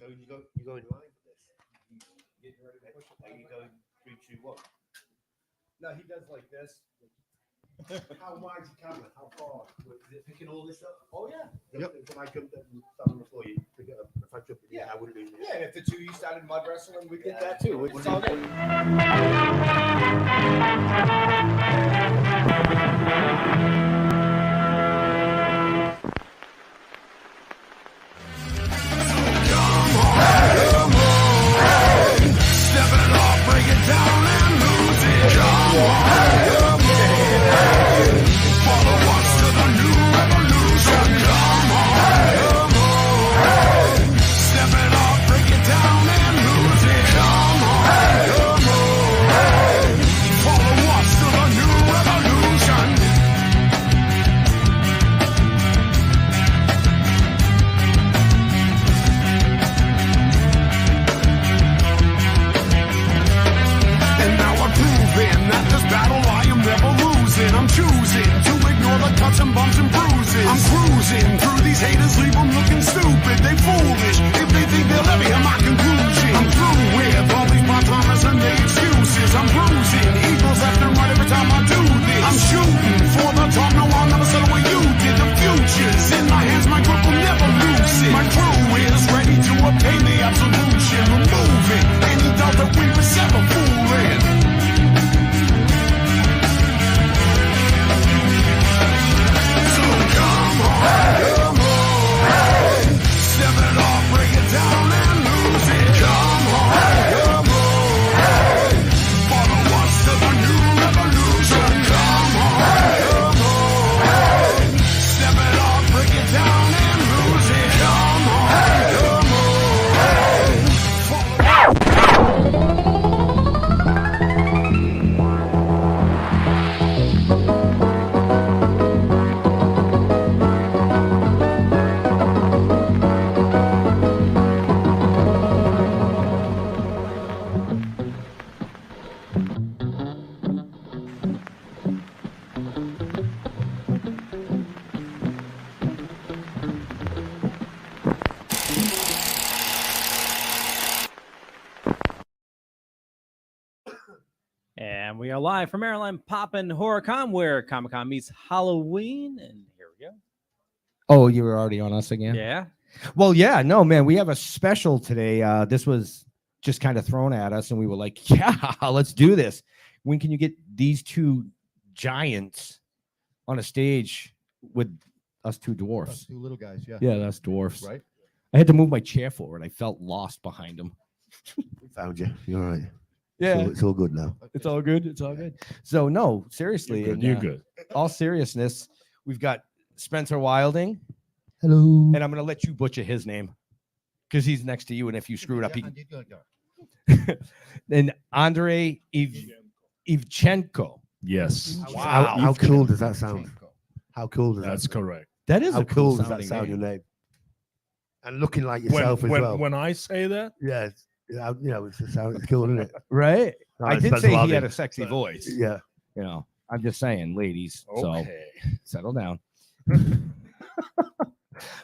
So you go in line with this. You go 3, 2, 1. No, he does like this. How wide's the camera? How far? Is it picking all this up? Oh yeah. Yep. If I jumped up and stand on the floor, you pick it up. If I jumped in, I wouldn't lose it. Yeah, and if the two of you started mud wrestling, we did that too. It's all good. And we are live from Maryland, Poppin' HorrorCon, where Comic-Con meets Halloween. And here we go. Oh, you were already on us again? Yeah. Well, yeah, no, man, we have a special today. This was just kind of thrown at us, and we were like, yeah, let's do this. When can you get these two giants on a stage with us two dwarfs? Us two little guys, yeah. Yeah, that's dwarfs. Right. I had to move my chair forward. I felt lost behind them. We found you. You're all right. Yeah. It's all good now. It's all good. It's all good. So, no, seriously. You're good. All seriousness, we've got Spencer Wilding. Hello. And I'm going to let you butcher his name because he's next to you. And if you screw it up, he... And Andrey Ivchenko. Yes. Wow. How cool does that sound? How cool does that That's sound? correct. That is How a cool does that sounding sound, name. your name? And looking like yourself as well. When I say that, Yeah. You know, it's cool, isn't it? Right? No, I it's did Spencer say he Wilding. had a sexy voice. Yeah. You know, I'm just saying, ladies. So okay. settle down.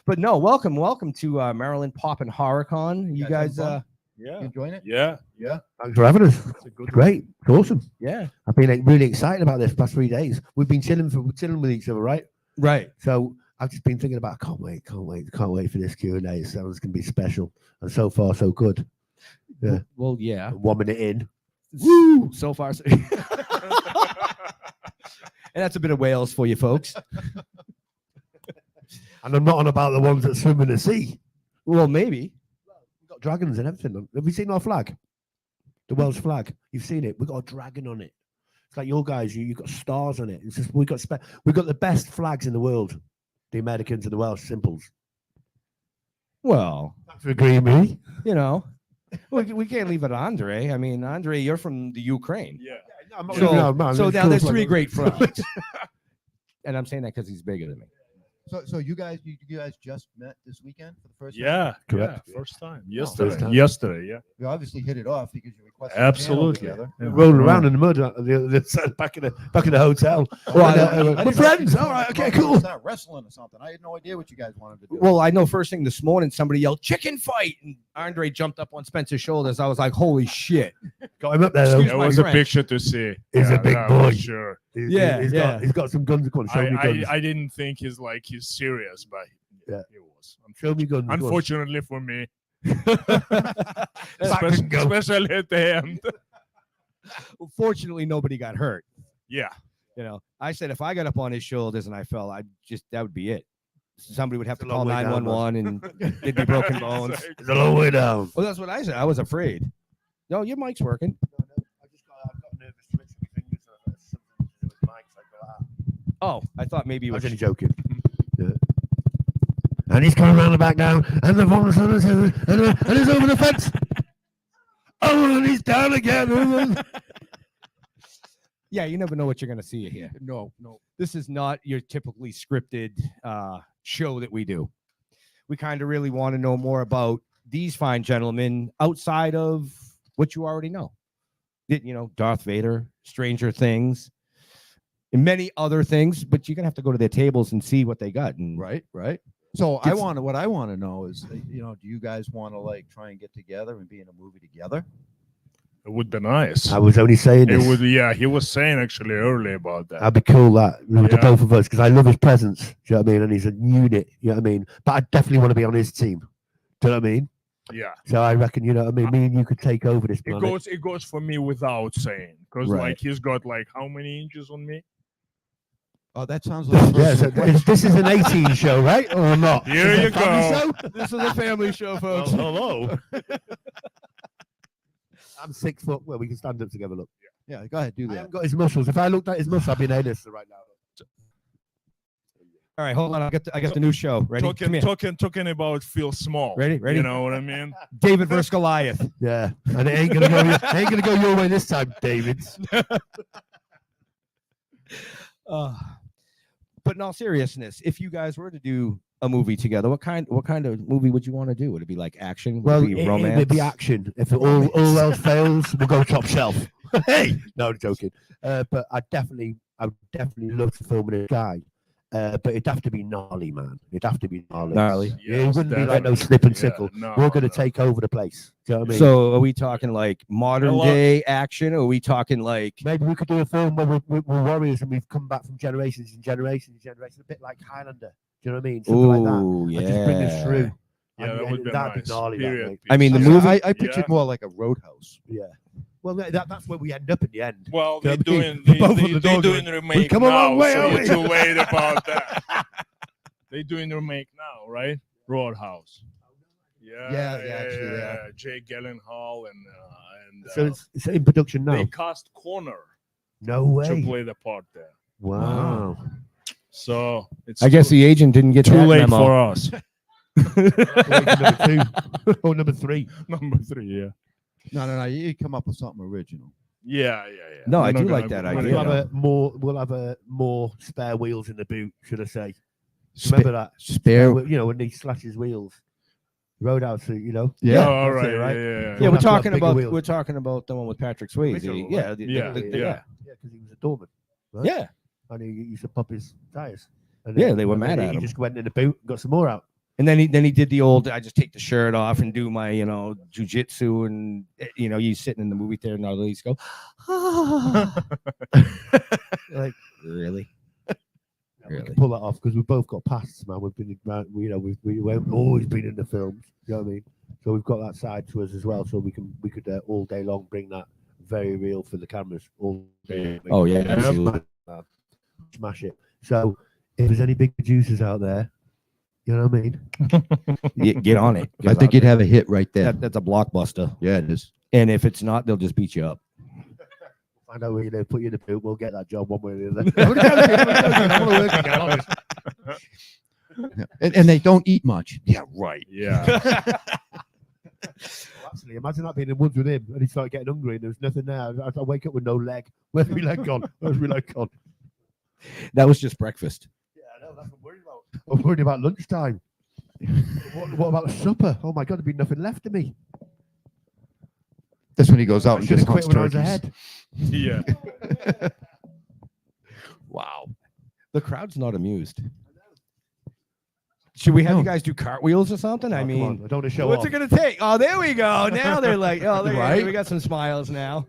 But no, welcome to Maryland Poppin' HorrorCon. You guys, Yeah. enjoying it? Yeah. Thanks for having us. It's a good It's great. It's awesome. yeah, I've been like, really excited about this past 3 days. We've been chilling with each other, right? right. So I've just been thinking about, can't wait for this Q&A. It sounds going to be special. And so far, so good. Yeah. Well, yeah. 1 minute in. Woo! So far, so... and that's a bit of Wales for you folks. And I'm not on about the ones that swim in the sea. Well, maybe. We've got dragons and everything. Have you seen our flag? The Welsh flag. You've seen it. We've got a dragon on it. It's like your guys, you've got stars on it. It's just we've got the best flags in the world. The Americans and the Welsh simples. Well, Thanks for agreeing with me. you know, we can't leave it Andre. I mean, Andre, you're from the Ukraine. Yeah. So now there's three great flags. And I'm saying that because he's bigger than me. So you guys just met this weekend for the first time? Yeah, Correct. yeah, first time. First Yesterday. time. Yesterday, yeah. You obviously hit it off because you requested Absolutely. a channel together. Yeah. Rolling Yeah. around in the mud back in the hotel. Well, my didn't know friends. you All right, okay, wanted to cool. Start wrestling or something. I had no idea what you guys wanted to do. Well, I know first thing this morning somebody yelled chicken fight and Andre jumped up on Spencer's shoulders. I was like, holy shit. Got him up there. Though. Excuse It my was a French. picture to see. He's a big yeah, boy. for sure. He's got some guns. Come on, show me guns. I didn't think he's serious, but Yeah. he was. Show me guns. go on. Unfortunately for me, Back and go. especially at the end. Fortunately, nobody got hurt. Yeah. You know, I said if I got up on his shoulders and I fell, that would be it. Somebody would have to It's a long call way down, 911 and there'd be broken bones. It's a long way down. Well, that's what I said. I was afraid. No, your mic's working. I've got nervous twitch in my fingers. Something to do with mics like that. Oh, I thought maybe you I was were only joking. Yeah. And he's coming around the back down, and the bonus and he's over the fence. Oh, and he's down again. Yeah, you never know what you're going to see here. no. This is not your typically scripted show that we do. We kind of really want to know more about these fine gentlemen outside of what you already know. You know, Darth Vader, Stranger Things, and many other things, but you're going to have to go to their tables and see what they got. And Right. So Gets- what I want to know is, do you guys want to try and get together and be in a movie together? It would be nice. I was only saying It this. would, yeah. He was saying actually earlier about that. That'd be cool, that, with the Yeah. both of us, because I love his presence. Do you know what I mean? And he's a unit. You know what I mean? But I definitely want to be on his team. Do you know what I mean? Yeah. So I reckon, you know what I mean? Me and you could take over this It planet. goes for me without saying, because Right. he's got how many inches on me? Oh, that sounds like Yeah, so this is an 18 show, right? Or not? Here Is it you a family go. show? this is a family show, folks. Hello. I'm 6 foot. Well, we can stand up together. Look, yeah, go ahead, do I that. haven't got his muscles. If I looked at his muscles, I'd be an A-lister right now. All right, hold on. I got the new show. Ready? Come here. Talking about feel small. Ready? You know what I mean? David versus Goliath. Yeah, and it ain't gonna go your way this time, David. But in all seriousness, if you guys were to do a movie together, what kind of movie would you want to do? Would it be like action? Would Well, it be romance? it'd be action. If all else fails, we'll go top shelf. Hey, no, I'm joking. But I would definitely love to film with a guy. But it'd have to be gnarly, man. It'd have to be gnarly. Gnarly. Yeah, it Yes, wouldn't be like no definitely. snip and Yeah, sickle. no, We're gonna no. take over the place. Do you know what I mean? So are we talking like modern lot- day action, or are we talking like maybe we could do a film where we're warriors and we've come back from generations and generations and generations, a bit like Highlander. Do you know what I mean? Something like that. ooh, And just bring us through. Yeah, And- that would be that'd nice. be gnarly, that, Period mate. I mean, the piece. movie- I pictured more like a Roadhouse. Yeah. Well, that's where we end up in the end. Well, Do you they're know what I mean? doing Both of the they dogs doing went, remake come a now, long way, so haven't you we? to wait about that. They're doing the remake now, right? Roadhouse. Yeah, actually, yeah. Jake Gyllenhaal and So it's in production now. they cast Connor No to way. play the part there. Wow. So it's I guess the agent didn't get too that late memo. for us. Number 2 or number 3. Number 3, yeah. No. You come up with something original. Yeah. No, We're I not do gonna like that go- idea. We'll have a more spare wheels in the boot, should I say? Remember that? Spare. When he slashes wheels. Roadhouse, Oh, Yeah. all that's right. it, right? Yeah. Yeah, We'll we're have to have talking bigger about wheels. the one with Patrick Swayze. Original, Yeah, right? Yeah. Yeah, because he was a doorman. Right? yeah. And he used to pop his tires. And Yeah, they were and mad then at he him. just went in the boot and got some more out. And then he did the old I just take the shirt off and do my jujitsu and you sitting in the movie theater and all these go Like, really. we Really? can pull that off because we've both got pasts, man. We've been, we've always been in the films. You know what I mean? So we've got that side to us as well. So we could all day long bring that very real for the cameras all day. Oh yeah, absolutely. Smash it. So if there's any big producers out there, you know what I mean? Get on it. I think you'd have a hit right there. that's a blockbuster. Yeah, it is. And if it's not, they'll just beat you up. Find out where you're going to put you in the boot. We'll get that job one way or the other. I'm gonna work again, honest. And they don't eat much. Yeah, right. Yeah. Actually, imagine that being in the woods with him and he started getting hungry and there was nothing there. I wake up with no leg. Where's my leg gone? Where's my leg gone? That was just breakfast. Yeah, I know. That's what I'm worried about. I'm worried about lunchtime. What about the supper? Oh my God, there'd be nothing left of me. That's when he goes out I and should just have quit hunts when I was turkeys. ahead. Yeah. Wow. The crowd's not amused. Should we have you guys do cartwheels or something? Oh, I come mean, on, I don't want to show what's off. it going to take? Oh, there we go. Now they're like, oh, Right? we got some smiles now.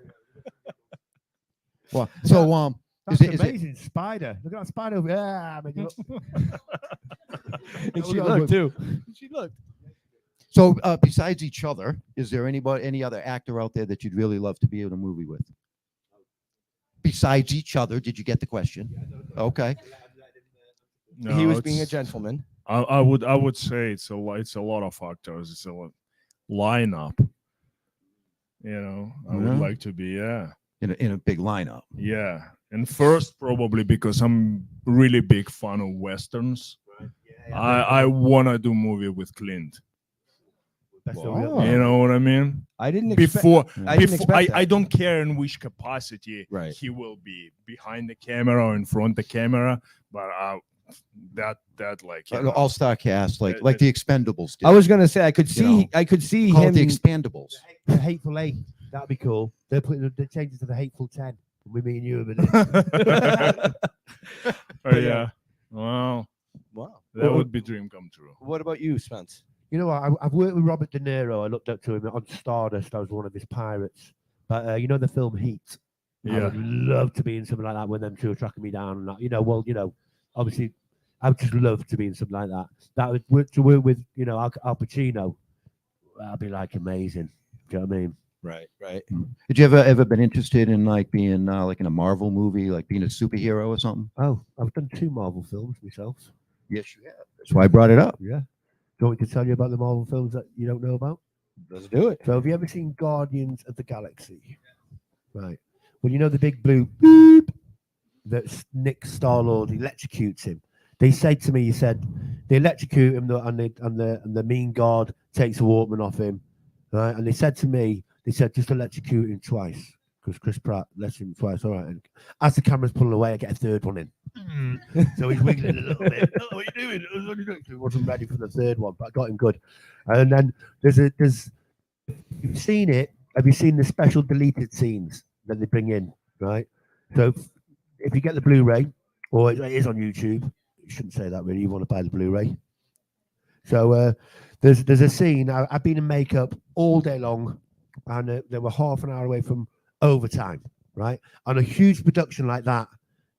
Well, so That's is it amazing. Spider. Look at that spider over there. Make it look- And she no, looked but- too. She looked. so besides each other, is there any other actor out there that you'd really love to be in a movie with? Besides each other, did you get the question? Okay. No, He was being a it's- gentleman. I would say it's a lot of factors. It's a lineup. You know, I would Yeah. like to be In a big lineup. yeah. And first, probably because I'm really big fan of westerns. I wanna do movie with Clint. Best of Wow. all. You know what I mean? I didn't expect. Before, I didn't before expect I that. don't care in which capacity Right. he will be, behind the camera or in front the camera, but that like you An know, all-star cast, like That- the Expendables did. I was gonna say I could You see know, I could see Call it him. the Expendables. The Hateful Eight. That'd be cool. They're putting the changes to the Hateful 10. We me and you a minute. oh yeah. Wow, Wow. that would be dream come true. What about you, Spence? You know what? I've worked with Robert De Niro. I looked up to him on Stardust. I was one of his pirates. But you know the film Heat? I Yeah. would love to be in something like that when them two are tracking me down. And that. Obviously, I would just love to be in something like that. That would work to work with, Al Pacino. That'd be like amazing. Do you know what I mean? Right. Right. Did you ever been interested in like being like in a Marvel movie, like being a superhero or something? Oh, I've done 2 Marvel films myself. Yes, you have. That's why I brought it up. Yeah. Do you want me to tell you about the Marvel films that you don't know about? Let's do it. So have you ever seen Guardians of the Galaxy? Right. Well, you know the big blue boop that Nick Star-Lord electrocutes him. They said to me, they electrocute him and the mean guard takes a Walkman off him. Right. And they said to me, just electrocute him twice. Because Chris Pratt lets him twice. All right. And as the camera's pulling away, I get a third one in. So he's wiggling a little bit. Oh, what are you doing? He wasn't ready for the third one, but I got him good. And then you've seen it. Have you seen the special deleted scenes that they bring in? Right. So if you get the Blu-ray, or it is on YouTube, you shouldn't say that really. You want to buy the Blu-ray. So there's a scene. I've been in makeup all day long, and they were half an hour away from overtime, right? On a huge production like that,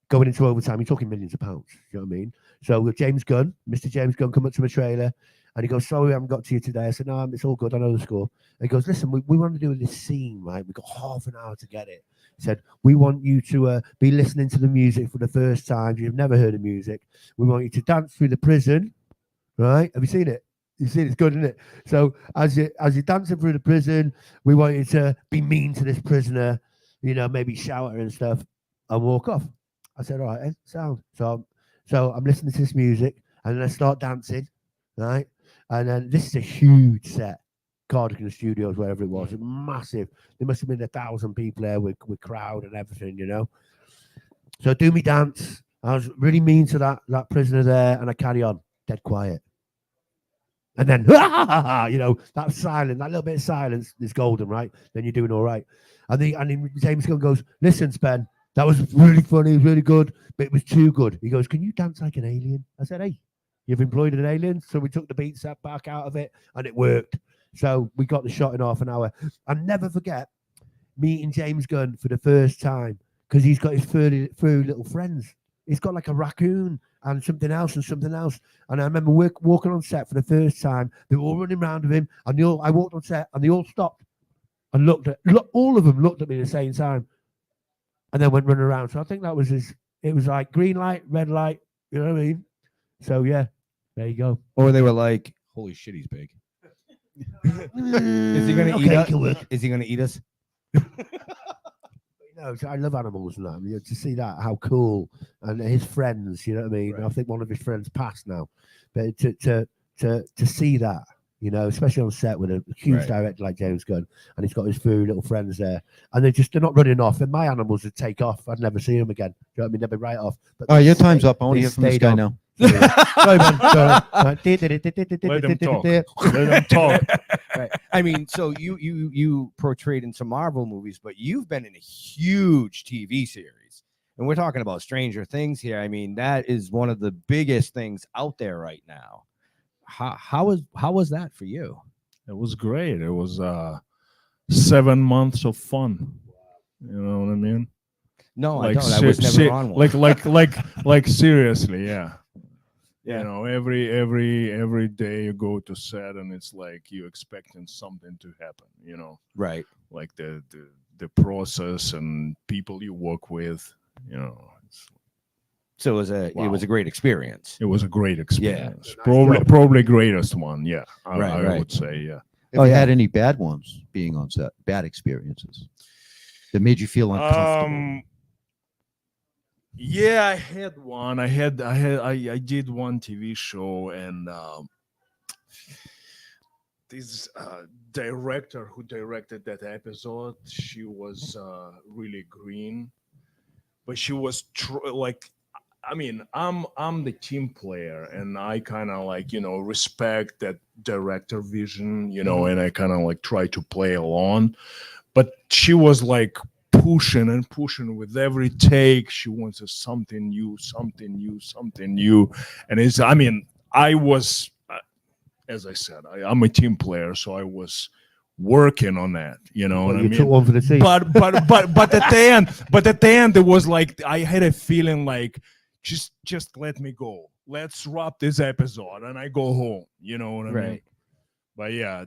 going into overtime, you're talking millions of pounds. You know what I mean? So with James Gunn, Mr. James Gunn, come up to my trailer, and he goes, "Sorry, I haven't got to you today." I said, "No, it's all good. I know the score." And he goes, "Listen, we want to do this scene, right? We've got half an hour to get it." He said, "We want you to be listening to the music for the first time. You've never heard of music. We want you to dance through the prison, right? Have you seen it? You've seen it. It's good, isn't it? So as you're dancing through the prison, we want you to be mean to this prisoner, maybe shout at her and stuff, and walk off." I said, "All right, sound." So I'm listening to this music, and then I start dancing, right? And then this is a huge set, Cardigan Studios, wherever it was, it's massive. There must have been 1,000 people there with crowd and everything, So I do me dance. I was really mean to that prisoner there, and I carry on, dead quiet. And then, that silence, that little bit of silence is golden, right? Then you're doing all right. And then James Gunn goes, "Listen, Spen, that was really funny, it was really good, but it was too good." He goes, "Can you dance like an alien?" I said, "Hey, you've employed an alien." So we took the beat set back out of it, and it worked. So we got the shot in half an hour. I'll never forget meeting James Gunn for the first time, because he's got his furry little friends. He's got like a raccoon and something else. And I remember walking on set for the first time. They were all running around with him. And I walked on set, and they all stopped and all of them looked at me at the same time, and then went running around. So I think that was it was like green light, red light. You know what I mean? So yeah, there you go. Or they were like, "Holy shit, he's big." Is he gonna eat us? Is he gonna eat us? So I love animals and that. I mean, to see that, how cool, and his friends. You know what I mean? Right. I think one of his friends passed now, but to see that, especially on set with a huge Right. director like James Gunn, and he's got his furry little friends there, and they're not running off. And my animals would take off. I'd never see them again. Do you know what I mean? They'd be right off. But All right, they your time's stayed- up. I want to they hear from this stayed guy on. now. Sorry, man. Sorry. Let them talk. Let them talk. Right. I mean, so you portrayed in some Marvel movies, but you've been in a huge TV series, and we're talking about Stranger Things here. I mean, that is one of the biggest things out there right now. How was that for you? It was great. It was 7 months of fun. You know what I mean? No, I don't. I was never on one. Like seriously, yeah. Yeah. You know, every day you go to set and it's like you expecting something to happen. You know, Right. like the process and people you work with. You know, So it was a great experience. it was a great experience. Nice Probably greatest one. Yeah, I Right. would say. Yeah. Have you had any bad ones being on set? Bad experiences that made you feel uncomfortable? Yeah, I had one. I did one TV show, and this director who directed that episode, she was really green, but she was like, I mean, I'm the team player, and I kind of like, you know, respect that director vision, you know, and I kind of like try to play along, but she was like pushing and pushing with every take. She wanted something new, and it's, I mean, I was, as I said, I'm a team player, so I was working on that, you know what I You mean? took one for the team. But at the end, it was like I had a feeling like just let me go. Let's wrap this episode and I go home. You know what I mean? Right. But yeah,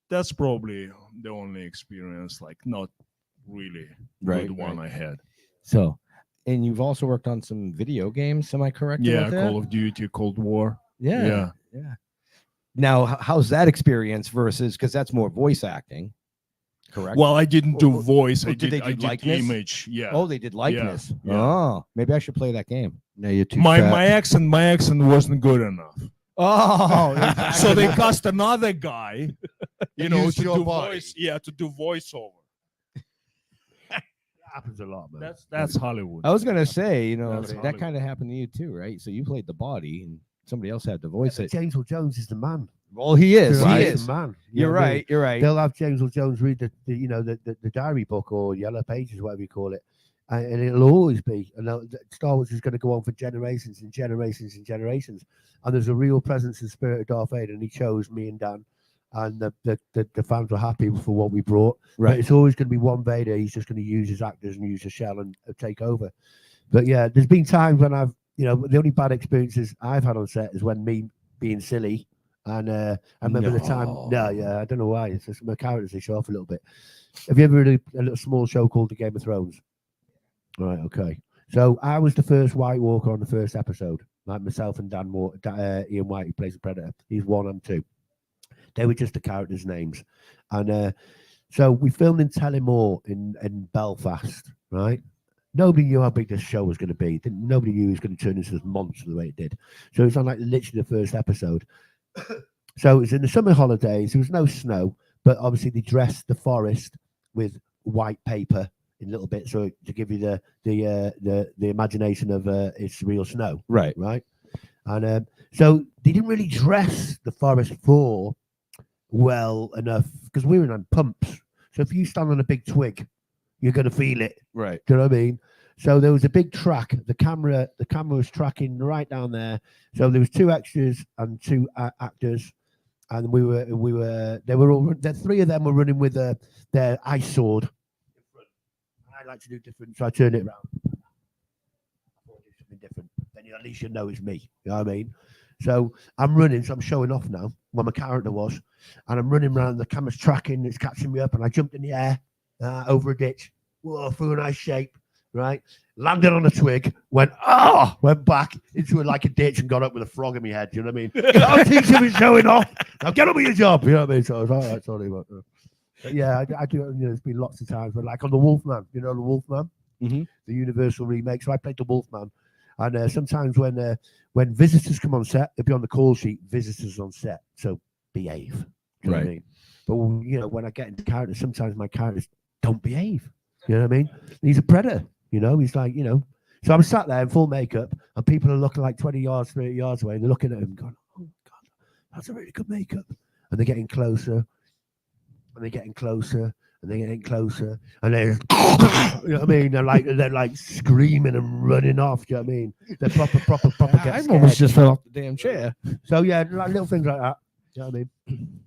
that's probably the only experience, like not really Right, good one I had. So, and you've also worked on some video games. Am I correct? Yeah, about that? Call of Duty, Cold War. Yeah. Now, how's that experience versus, because that's more voice acting, correct? Well, I didn't do voice. I did they did do likeness? image. Yeah. Oh, they did likeness. yeah. Oh, maybe I should play that game. No, you're too My fat. my accent wasn't good enough. Oh, So they cast another guy, you know, use to your do body. voice. Yeah, to do voiceover. Happens a lot, man. That's Hollywood. I was gonna say, you know, That's that Hollywood. kind of happened to you too, right? So you played the body, and somebody else had to voice it. James Earl Jones is the man. Well, he is. Right? He He's is. the man. You You're know what I mean? right. You're right. They'll have James Earl Jones read the diary book or Yellow Pages, whatever you call it, and it'll always be. And Star Wars is going to go on for generations and generations and generations. And there's a real presence and spirit of Darth Vader, and he chose me and Dan, and the fans were happy for what we brought. Right. But it's always going to be one Vader. He's just going to use his actors and use a shell and take over. But yeah, there's been times when I've, the only bad experiences I've had on set is when me being silly. And I remember the time. No, yeah, I don't know why. It's just my characters, they show off a little bit. Have you ever heard of a little small show called The Game of Thrones? Right, okay. So I was the first White Walker on the first episode. Like myself and Dan Moore, Ian White, who plays the Predator. He's 1 and 2. They were just the characters' names. And so we filmed in Tullamore in Belfast, right? Nobody knew how big this show was going to be. Nobody knew it was going to turn into this monster the way it did. So it was on like literally the first episode. So it was in the summer holidays. There was no snow, but obviously they dressed the forest with white paper in little bits, so to give you the imagination of it's real snow. Right. And so they didn't really dress the forest floor well enough because we were on pumps. So if you stand on a big twig, you're going to feel it. Right. Do you know what I mean? So there was a big track. The camera was tracking right down there. So there was 2 extras and 2 actors, and the 3 of them were running with their ice sword. I like to do different, so I turned it around. I thought I'd do something different. Then at least you know it's me. You know what I mean? So I'm running, so I'm showing off now where my character was, and I'm running around. The camera's tracking, it's catching me up, and I jumped in the air over a ditch, through a nice shape. Right, landed on a twig, went back into like a ditch and got up with a frog in my head. You know what I mean? I was thinking of showing off. Now get on with your job. You know what I mean? So I was all right, sorry about that. But yeah, I do. There's been lots of times, but like on the Wolfman, the Wolfman, Mm-hmm. the Universal remake. So I played the Wolfman, and sometimes when visitors come on set, it'll be on the call sheet. Visitors on set, so behave. You know what I mean? But when I get into characters, sometimes my characters don't behave. You know what I mean? He's a predator. He's like, So I'm sat there in full makeup, and people are looking like 20 yards, 30 yards away, and they're looking at him going, "Oh God, that's a really good makeup." And they're getting closer, and they're getting closer, and they're getting closer, and they're, you know what I mean? They're like screaming and running off. Do you know what I mean? They're proper get I scared. almost just fell off the damn chair. So yeah, like little things like that. Do you know what I mean?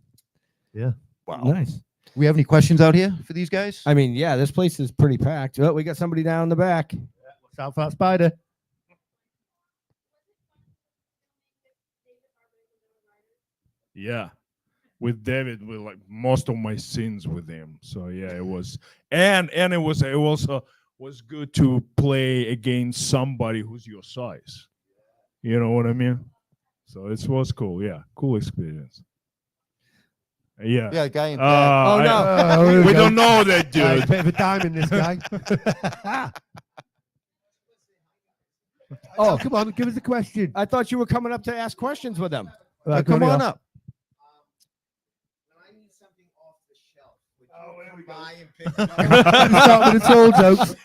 Yeah. Wow. Nice. We have any questions out here for these guys? I mean, yeah, this place is pretty packed. Oh, we got somebody down in the back. What's out for that spider? Yeah, with David, with like most of my scenes with him. So yeah, it was, and it also was good to play against somebody who's your size. You know what I mean? So it was cool. Yeah, cool experience. Yeah. Yeah, guy in Oh, no. We don't know that dude. Bit of a diamond, this guy. Oh, come on, give us a question. I thought you were coming up to ask questions with them. Right, come here on we are. up. When I need something off the shelf, would you buy and pick it up? Start with the tall jokes.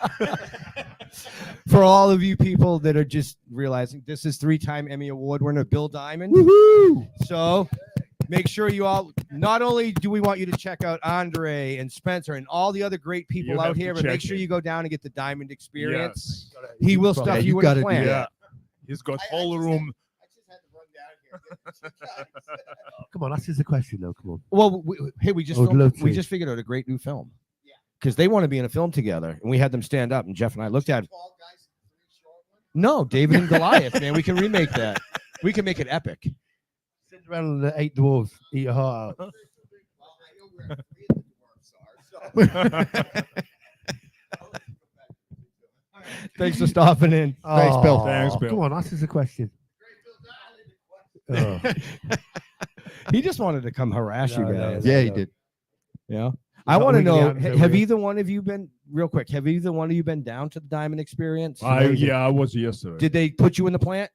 For all of you people that are just realizing this is 3-time Emmy Award winner Bill Diamond. Woohoo! So make sure you all, not only do we want you to check out Andre and Spencer and all the other great people You out have to here, but check make sure it. you go down and get the Diamond experience. Yes. He will Yeah, stuff you you in gotta a do plan. Yeah. He's got I whole just room. I just had to run down here. Come on, that's just a question, though. Come on. Well, hey, we I would love we to. just figured out a great new film. Yeah. Because they want to be in a film together, and we had them stand up, and Jeff and I looked at it. Tall guys, 3 short ones. No, David and Goliath, man. We can remake that. We can make it epic. Cinderella and the 8 dwarves eat your heart out. Well, I know where 3 of the dwarfs are. So. Thanks for stopping in. Thanks, Bill. Thanks, Bill. Come on, ask us a question. Oh. He just wanted to come harass you No, no, guys. Yeah, he did. Yeah. I Not want to wiggly know, hands over have here. either one of you been, real quick, have either one of you been down to the Diamond Experience? I was yesterday. Did they put you in the plant?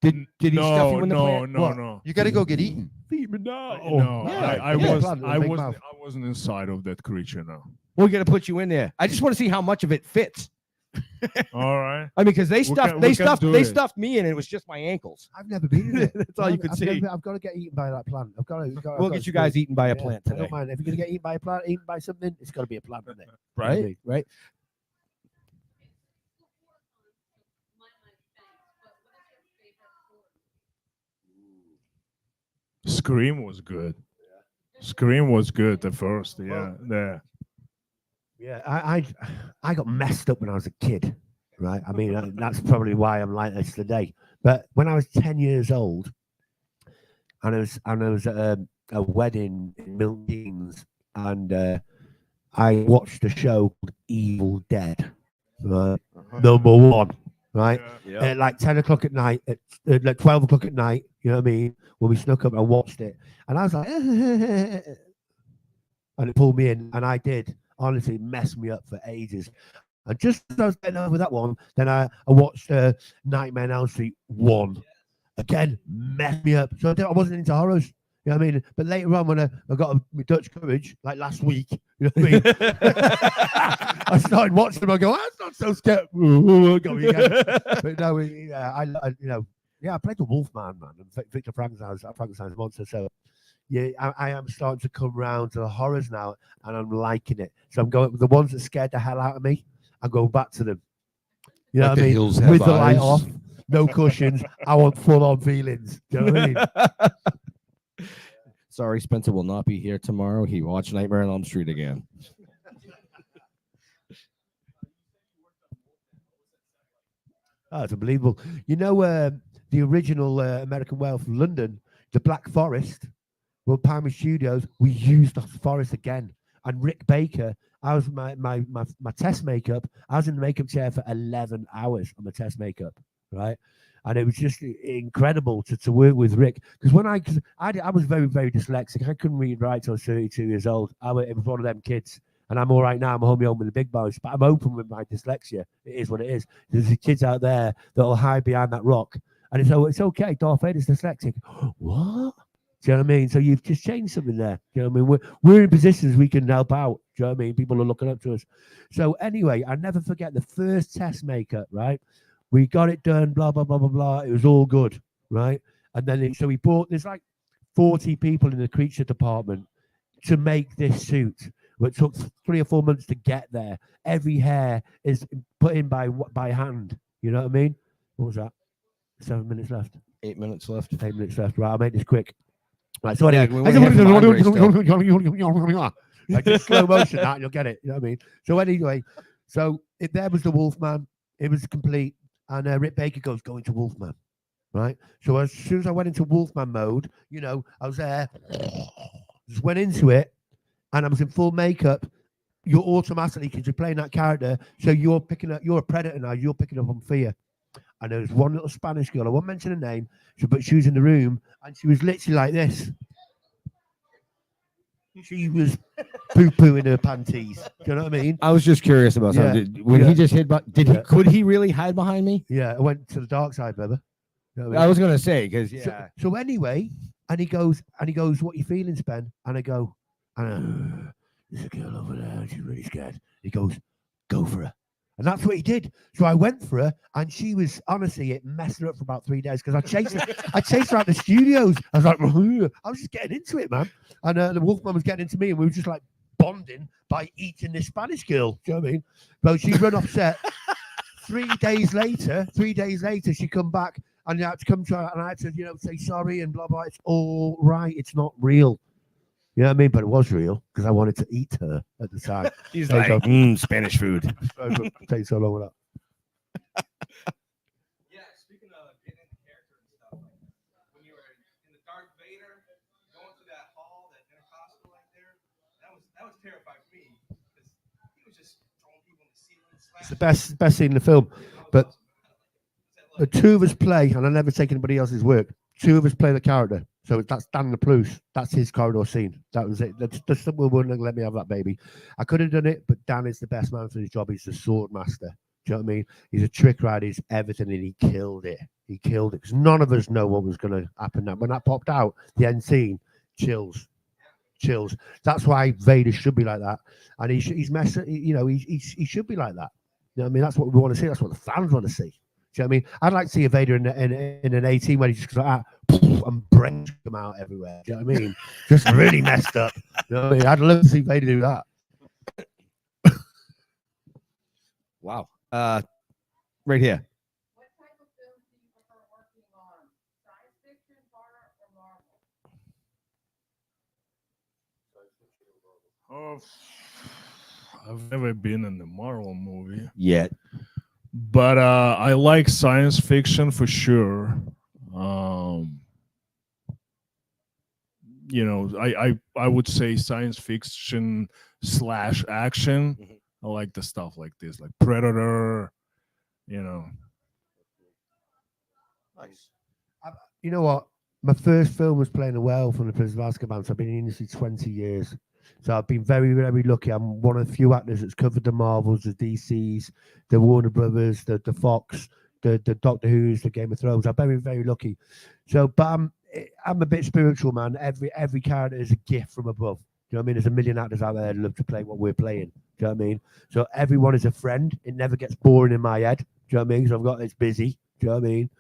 Did he stuff you in the plant? No, What? no. You got to go get eaten. Feed me now. No, Yeah, I yeah. wasn't inside of that creature now. We're going to put you in there. I just want to see how much of it fits. All right. I mean, because they can- we can do they it. stuffed me in, and it was just my ankles. I've never been in it. That's all you could see. I've got to get eaten by that plant. We'll get you guys eaten by a plant I today. don't mind. If you're going to get eaten by a plant, eaten by something, it's got to be a plant, isn't it? Right? Right. Scream was good. Scream was good at first. Yeah. Yeah. Yeah, I got messed up when I was a kid, right? I mean, that's probably why I'm like this today. But when I was 10 years old, and I was at a wedding in Milton Keynes, and I watched a show called Evil Dead, right? Number 1, right? At like 10 o'clock at night, at like 12 o'clock at night, you know what I mean? When we snuck up and watched it, and I was like, and it pulled me in, and I did. Honestly, messed me up for ages. And just as I was getting over that one, then I watched Nightmare on Elm Street 1. Again, messed me up. So I wasn't into horrors. You know what I mean? But later on, when I got my Dutch courage, like last week, you know what I mean? I started watching them. I go, that's not so scary. Got me again. But no, I played the Wolfman, man, and Victor Frankenstein's monster. So yeah, I am starting to come round to the horrors now, and I'm liking it. So I'm going the ones that scared the hell out of me. I go back to them. You know Like what the I mean? hills have With the light eyes. off, no cushions. I want full-on feelings. Do you know what I mean? Sorry, Spencer will not be here tomorrow. He watched Nightmare on Elm Street again. Oh, it's unbelievable. You know, the original American Werewolf from London, the Black Forest, well, Palmy Studios, we used the forest again. And Rick Baker, I was my test makeup. I was in the makeup chair for 11 hours on my test makeup, right? And it was just incredible to work with Rick, because when I was very, very dyslexic. I couldn't read and write till I was 32 years old. It was one of them kids. And I'm all right now. I'm home with the big boys, but I'm open with my dyslexia. It is what it is. There's kids out there that'll hide behind that rock, and it's okay. Darth Vader's dyslexic. What? Do you know what I mean? So you've just changed something there. Do you know what I mean? We're in positions we can help out. Do you know what I mean? People are looking up to us. So anyway, I never forget the first test makeup, right? We got it done, blah, blah, blah, blah, blah. It was all good, right? And then, so we bought, there's like 40 people in the creature department to make this suit. It took 3 or 4 months to get there. Every hair is put in by hand. You know what I mean? What was that? 7 minutes left. 8 minutes left. 8 minutes left. Right, I'll make this quick. Right, so Yeah, anyway, we wanna hear from Andrey like just slow motion that, you'll get it. You know what I mean? So anyway, there was the Wolfman. It was complete. And Rick Baker goes, go into Wolfman. Right? So as soon as I went into Wolfman mode, you know, I was there, just went into it, and I was in full makeup. You're automatically, because you're playing that character, so you're picking up, you're a predator now, you're picking up on fear. And there was one little Spanish girl, I won't mention her name, but she was in the room, and she was literally like this. She was poo-poo in her panties. Do you know what I mean? I was just curious about Yeah. something. When Yeah. he just hid, Yeah. could he really hide behind me? Yeah, I went to the dark side, brother. You know what I I mean? was gonna say because So anyway, and he goes, what you feeling, Spen? And I go, there's a girl over there, and she's really scared. He goes, go for her. And that's what he did. So I went for her, and she was, honestly, it messed her up for about 3 days because I chased her out the studios. I was like, I was just getting into it, man. And the Wolfman was getting into me, and we were just like bonding by eating this Spanish girl. Do you know what I mean? But she run off set. 3 days later, she come back, and I had to come to her, and I had to, you know, say sorry and blah, blah. It's all right. It's not real. You know what I mean? But it was real because I wanted to eat her at the time. he's There you like, go. Spanish food. Take so long with that. Yeah, speaking of getting into character and stuff, like when you were in the Darth Vader, going through that hall, that intercostal right there, that was terrifying for me because he was just throwing people in the ceiling. It's the best scene in the film. But the two of us play, and I never take anybody else's work. Two of us play the character. So that's Dan LaPluse. That's his corridor scene. That was it. The simple wouldn't let me have that baby. I could have done it, but Dan is the best man for his job. He's the sword master. Do you know what I mean? He's a trick rider. He's everything, and he killed it. He killed it because none of us know what was going to happen. When that popped out, the end scene, chills. That's why Vader should be like that, and he's messing. You know, he should be like that. You know what I mean? That's what we want to see. That's what the fans want to see. Do you know what I mean? I'd like to see a Vader in an 18 where he just goes like that, and brains come out everywhere. Do you know what I mean? Just really messed up. You know what I mean? I'd love to see Vader do that. Wow. Right here. What type of films do you prefer working on? Science fiction, horror, or Marvel? I've never been in the Marvel movie, Yet. but I like science fiction for sure. You know, I would say science fiction / action. Mhm. I like the stuff like this, like Predator. You know, Nice. You know what? My first film was Playing the Whale from the Prison of Azkaban. So I've been in the industry 20 years. So I've been very, very lucky. I'm one of the few actors that's covered the Marvels, the DCs, the Warner Brothers, the Fox, the Doctor Who's, the Game of Thrones. I'm very, very lucky. So, but I'm a bit spiritual, man. Every character is a gift from above. Do you know what I mean? There's a million actors out there that love to play what we're playing. Do you know what I mean? So everyone is a friend. It never gets boring in my head. Do you know what I mean? So it's busy. Do you know what I mean?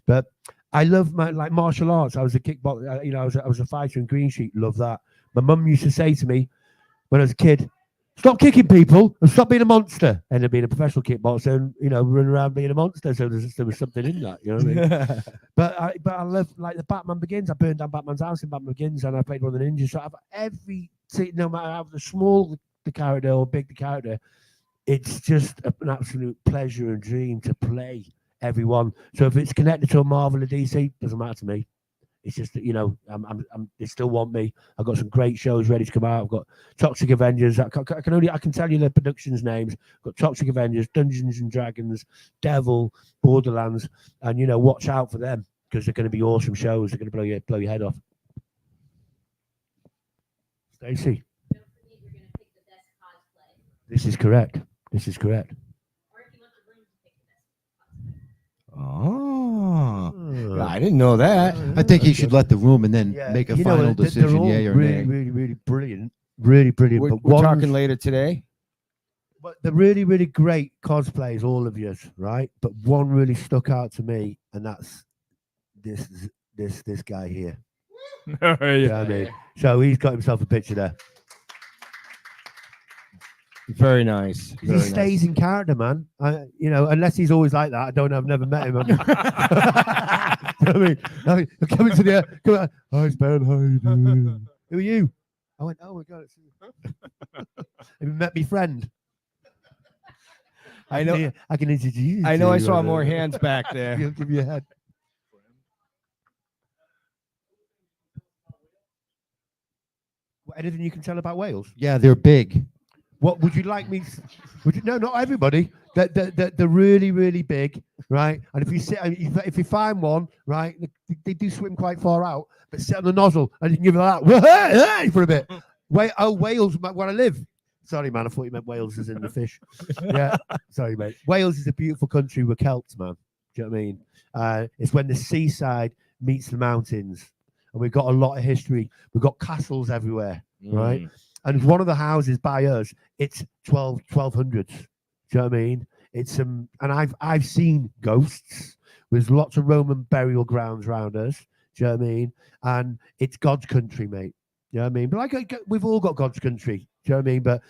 But I love like martial arts. I was a kickboxer. You know, I was a fighter in Green Sheet. Love that. My mum used to say to me when I was a kid, "Stop kicking people and stop being a monster." And then being a professional kickboxer and, you know, running around being a monster. So there was something in that. You know what I mean? But I love like the Batman Begins. I burned down Batman's house in Batman Begins, and I played one of the ninjas. So no matter how small the character or big the character, it's just an absolute pleasure and dream to play everyone. So if it's connected to a Marvel or DC, doesn't matter to me. It's just that, you know, they still want me. I've got some great shows ready to come out. I've got Toxic Avengers. I can tell you the productions names. I've got Toxic Avengers, Dungeons and Dragons, Devil, Borderlands, and, you know, watch out for them because they're going to be awesome shows. They're going to blow your head off. Stacey, Don't forget you're going to pick the best cosplay. this is correct. Or if you want the room to pick the best cosplay. Oh. I didn't know that. I think he should let the room and then Yeah, make a you know, final they're decision, all yay or really, nay. really, really brilliant. really brilliant. We're, but we're one's- talking later today. But they're really, really great cosplays, all of yours, right? But one really stuck out to me, and that's this guy here. Yeah. You know what I mean? So he's got himself a picture there. Very nice. He Very stays in character, man. You know, unless he's always like that. I don't know. I've never met him. I mean, I'm coming to the come on. Hi, Ben. How you doing? Who are you? I went, oh my god, it's you. Have you met my friend? I know. I can introduce you. I know. to I you, saw uh, more hands back there. He'll give you a head. Anything you can tell about Wales? Yeah, they're big. What would you like me? Would you? No, not everybody. They're really, really big, right? And if you sit, if you find one, right, they do swim quite far out, but sit on the nozzle and you can give it that for a bit. Wales, where I live. Sorry, man. I thought you meant Wales as in the fish. Yeah, sorry, mate. Wales is a beautiful country. We're Celts, man. Do you know what I mean? It's when the seaside meets the mountains, and we've got a lot of history. We've got castles everywhere, right? Mm. And one of the houses by us, it's 1200s. Do you know what I mean? It's and I've seen ghosts. There's lots of Roman burial grounds around us. Do you know what I mean? And it's God's country, mate. You know what I mean? But we've all got God's country. Do you know what I mean? But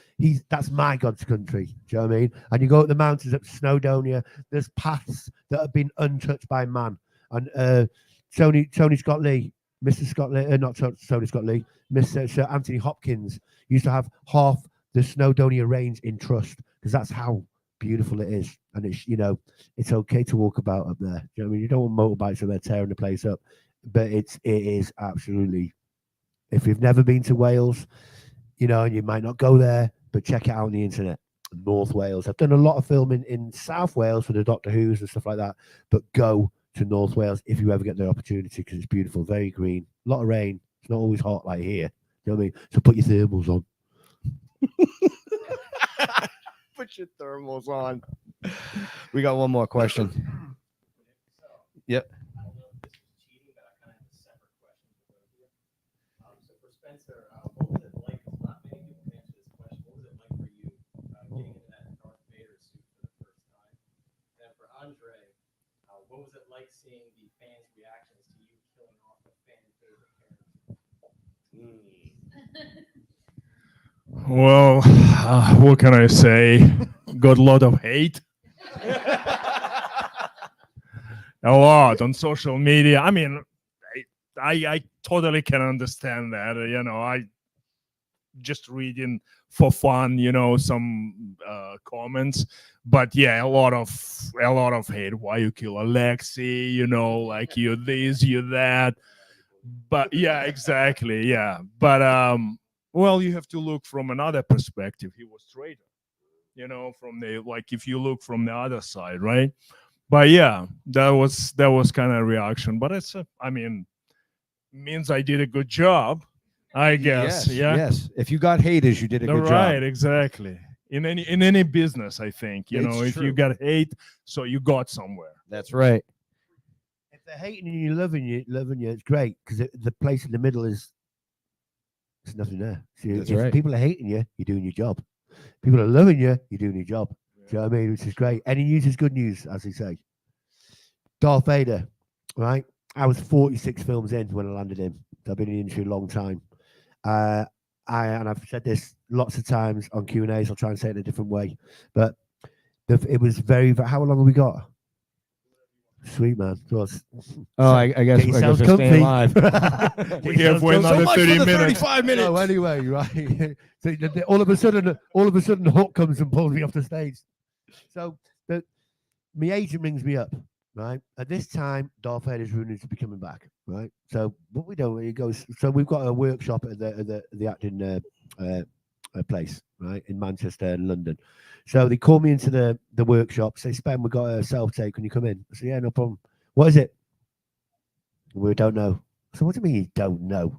that's my God's country. Do you know what I mean? And you go up the mountains up Snowdonia, there's paths that have been untouched by man. And Tony Scott Lee, Mr. Scott Lee, not Tony Scott Lee, Mr. Sir Anthony Hopkins used to have half the Snowdonia range in trust because that's how beautiful it is. And it's, you know, it's okay to walk about up there. Do you know what I mean? You don't want motorbikes up there tearing the place up, but it is absolutely. If you've never been to Wales, you know, and you might not go there, but check it out on the internet. North Wales. I've done a lot of filming in South Wales for the Doctor Who's and stuff like that, but go to North Wales if you ever get the opportunity because it's beautiful, very green, a lot of rain. It's not always hot like here. You know what I mean? So put your thermals on. Put your thermals on. We got one more question. Yep. Spencer, what was it like? Not many people can answer this question. What was it like for you getting into that Darth Vader suit for the first time? And for Andre, what was it like seeing the fans' reactions to you killing off a fan favorite character? Well, what can I say? Got a lot of hate. A lot on social media. I mean, I totally can understand that. You know, I just reading for fun, you know, some comments. But yeah, a lot of hate. Why you kill Alexei? You know, like you this, you that. But yeah, exactly. Yeah. But well, you have to look from another perspective. He was traitor. You know, from the like if you look from the other side, right? But yeah, that was kind of reaction. But it's I mean, means I did a good job, I guess. Yes, yeah. yes. If you got haters, you did a good Right, job. exactly. In any business, I think, you know, It's if true. you got hate, so you got somewhere. That's right. If they're hating you, loving you, it's great because the place in the middle is there's nothing there. So That's if right. people are hating you, you're doing your job. People are loving you, you're doing your job. Do you know what I mean? Which is great. Any news is good news, as they say. Darth Vader, right? I was 46 films in when I landed him. So I've been in the industry a long time. And I've said this lots of times on Q&As. I'll try and say it in a different way. But it was very, how long have we got? Sweet, man. Oh, I guess Get we're yourselves staying comfy. live. We have for another 30 minutes. 35 minutes. No, anyway, right. So all of a sudden, Hook comes and pulls me off the stage. So my agent rings me up, right? At this time, Darth Vader's rumored to be coming back, right? So what we do, he goes. So we've got a workshop at the acting place, right, in Manchester and London. So they call me into the workshop, say, "Spen, we've got a self-tape. Can you come in?" I said, "Yeah, no problem." "What is it?" "We don't know." So what do you mean you don't know?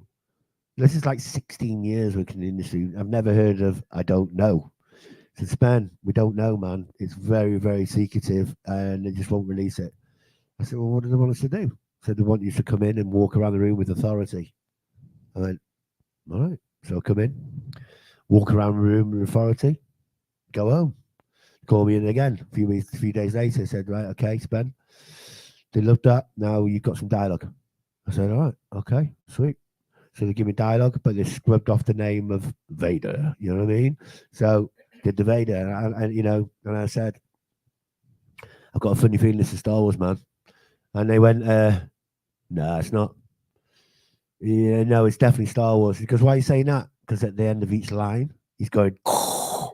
This is like 16 years working in the industry. I've never heard of I don't know. I said, "Spen, we don't know, man. It's very, very secretive and they just won't release it." I said, "Well, what do they want us to do?" I said, "They want you to come in and walk around the room with authority." I went, "All right." So I come in. walk around the room with authority, go home. Call me in again a few days later. Said, right, okay, Spen, they loved that. Now you've got some dialogue. I said, all right, okay, sweet. So they give me dialogue, but they scrubbed off the name of Vader. You know what I mean? So did the Vader, and I said, I've got a funny feeling this is Star Wars, man. And they went, no, it's not. Yeah, no, it's definitely Star Wars. Because why are you saying that? Because at the end of each line, he's going. Oh,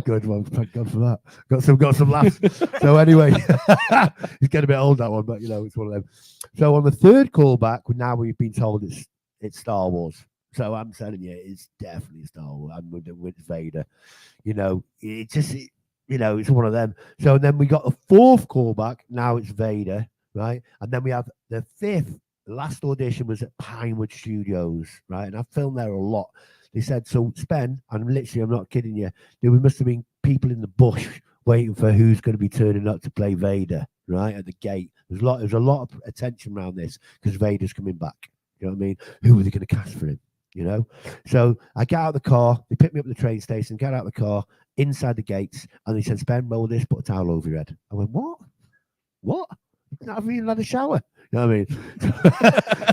good one. Thank God for that. Got some laughs. So anyway, he's getting a bit old, that one, but it's one of them. So on the third callback, now we've been told it's Star Wars. So I'm telling you, it's definitely Star Wars. I'm with Vader. It's one of them. So then we got a fourth callback. Now it's Vader, right? And then we have the fifth. The last audition was at Pinewood Studios, right? And I filmed there a lot. They said, so Spen, and literally, I'm not kidding you, there must have been people in the bush waiting for who's going to be turning up to play Vader, right, at the gate. There's a lot of attention around this because Vader's coming back. You know what I mean? Who are they going to cast for him? So I get out of the car, they pick me up at the train station, get out of the car, inside the gates, and they said, Spen, roll this, put a towel over your head. I went, what? I haven't even had a shower. You know what I mean?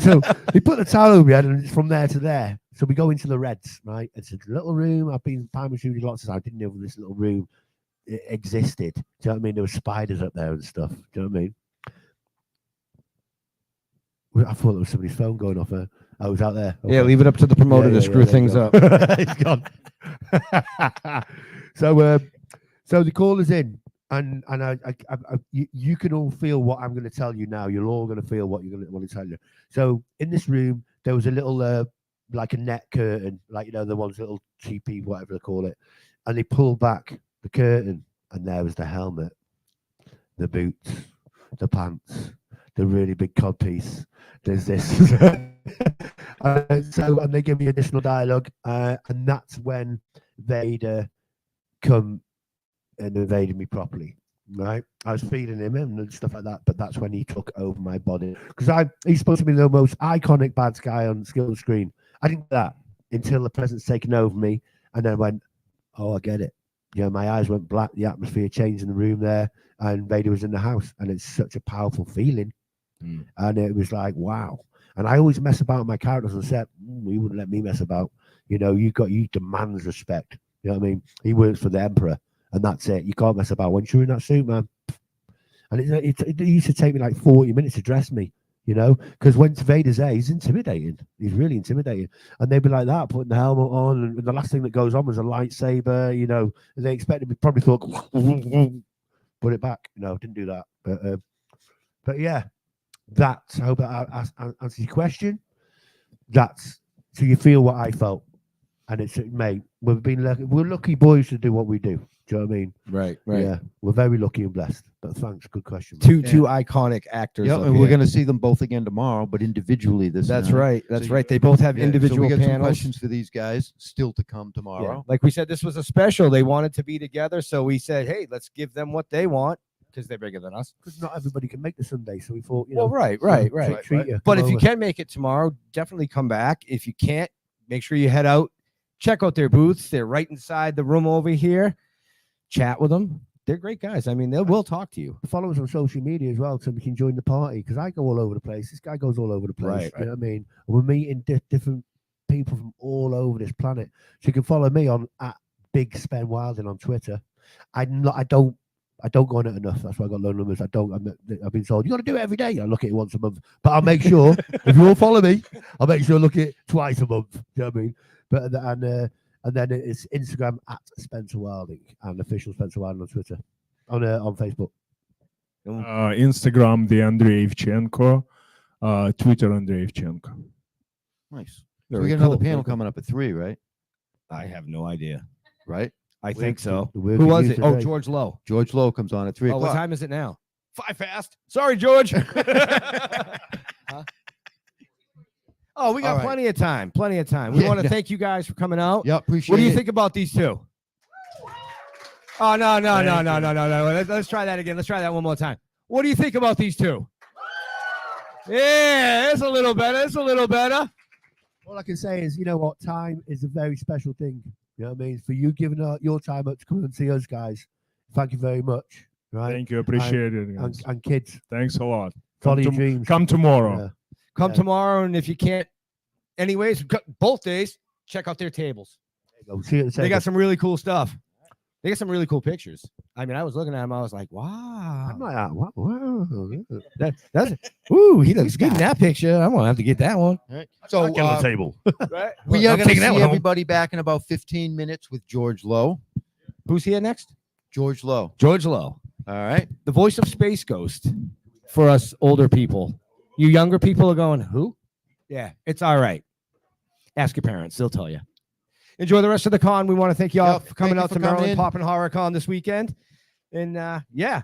So they put the towel over your head, and it's from there to there. So we go into the Reds, right? It's a little room. I've been in Pinewood Studios lots of times. I didn't know this little room existed. Do you know what I mean? There were spiders up there and stuff. Do you know what I mean? I thought there was somebody's phone going off. I was out there. Yeah, leave it up to the promoter to screw things up. It's gone. So the call is in. And you can all feel what I'm going to tell you now. You're all going to feel what you're going to want to tell you. So in this room, there was a little, like a net curtain, like, the ones little cheapy, whatever they call it. And they pulled back the curtain, and there was the helmet, the boots, the pants, the really big codpiece. There's this. And they give me additional dialogue, and that's when Vader come and invaded me properly, right? I was feeding him and stuff like that, but that's when he took over my body, because he's supposed to be the most iconic bad guy on skill screen. I didn't get that until the presence taken over me, and then I went, oh, I get it. My eyes went black, the atmosphere changed in the room there, and Vader was in the house, and it's such a powerful feeling. And it was like, wow. And I always mess about with my characters and said, he wouldn't let me mess about. You demands respect. You know what I mean? He works for the Emperor. And that's it. You can't mess about. Once you're in that suit, man. And it used to take me like 40 minutes to dress me, because once Vader's there, he's intimidating. He's really intimidating. And they'd be like that, putting the helmet on. And the last thing that goes on was a lightsaber, and they expected me, probably thought, put it back. No, didn't do that. But yeah, I hope that answers your question. So you feel what I felt. And it's, mate, we're lucky boys to do what we do. Do you know what I mean? Right. Yeah, we're very lucky and blessed. But thanks, good question. Two iconic actors. Yeah, and we're going to see them both again tomorrow, but individually this That's night. right. That's right. They both have individual so we got some panels. questions for these guys still to come tomorrow. Yeah. Like we said, this was a special. They wanted to be together, so we said, hey, let's give them what they want because they're bigger than us. Because not everybody can make the Sunday, so we thought, right. treat you. But Come if you over. can make it tomorrow, definitely come back. If you can't, make sure you head out, check out their booths. They're right inside the room over here. Chat with them. They're great guys. I mean, they will talk to you. Follow us on social media as well so we can join the party, because I go all over the place. This guy goes all over the place. Right. You know what I mean? We're meeting different people from all over this planet. So you can follow me on at Big Spen Wilding on Twitter. I don't go on it enough. That's why I got low numbers. I've been told you got to do it every day. I look at it once a month, but I'll make sure if you all follow me, I'll make sure I look at it twice a month. You know what I mean? But and then it's Instagram at Spencer Wilding and official Spencer Wilding on Twitter, on Facebook. Instagram, the Andrey Ivchenko. Twitter, Andrey Ivchenko. Nice. So we got another panel coming up at 3, right? I have no idea. Right? I think so. The word Who we was use it? Oh, today. George Lowe. George Lowe comes on at 3 Oh, o'clock. what time is it now? 5 fast. Sorry, George. Huh? Oh, we got All right. plenty of time. Plenty of time. We Yeah, want to yeah. thank you guys for coming out. Yeah, appreciate What do you it. think about these two? Oh, no. Let's try that again. Let's try that one more time. What do you think about these two? Yeah, it's a little better. All I can say is, you know what? Time is a very special thing. You know what I mean? For you giving your time up to come and see us, guys. Thank you very much. Right? Thank you. Appreciate it. guys. And kids, Thanks a lot. follow Come, your to- dreams. come tomorrow. Yeah. Come Yeah. tomorrow, and if you can't, anyways, both days, check out their tables. There you go. See you at the They table. got some really cool stuff. They got some really cool pictures. I mean, I was looking at them. I was like, I'm wow. like, wow. That's ooh, he looks good in that picture. I'm gonna have to get that one. All right. So Get on the table. we are I'm going to taking that see one home. everybody back in about 15 minutes with George Lowe. Who's here next? George Lowe. George Lowe, All right. the voice of Space Ghost for us older people. You younger people are going, who? Yeah, it's all right. Ask your parents; they'll tell you. Enjoy the rest of the con. We want to thank you all Yep, for coming thank you out for to coming Maryland in. Pop and Horror Con this weekend. And yeah,